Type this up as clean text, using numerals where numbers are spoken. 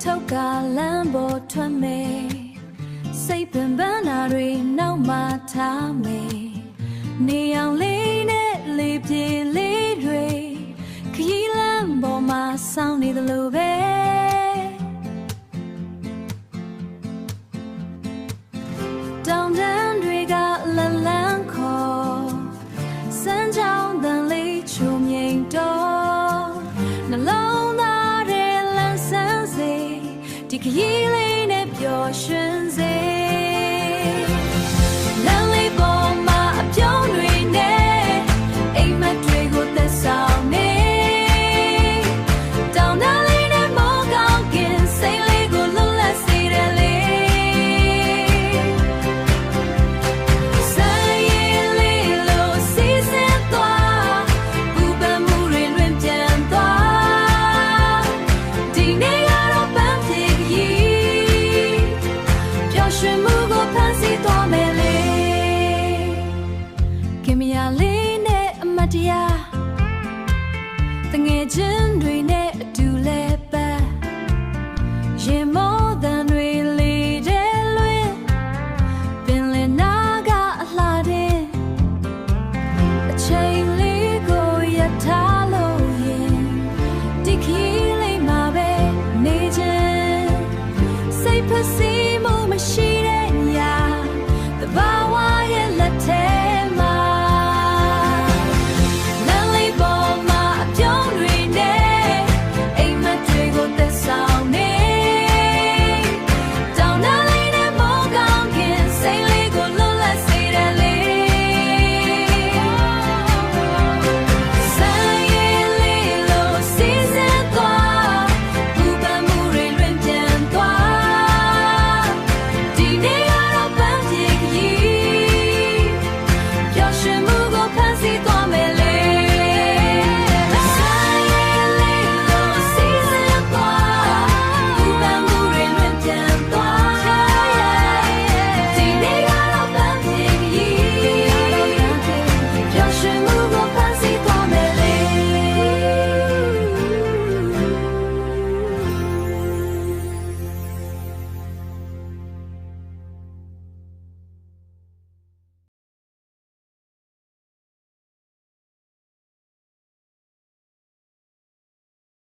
ထုတ်ကလမ်းပေါ်ထွက်မယ်စိတ်ပင်ပန်းတာတွေနောက်မှထားမယ်နေအောင်လေးနဲ့လေးပြေးလေးတွေခရီးလမ်းပေါ်မှာစောင်းနေသလိုပဲတောင်တန်းတွေကလလန်းခေါ်စမ်းကြောင်းတန်လေးချုံမြိန်တော့နှလုံးသားတွေလန်းဆန်းစေဒီခရီးလေးနဲ့ပျော်ရွှင်စေ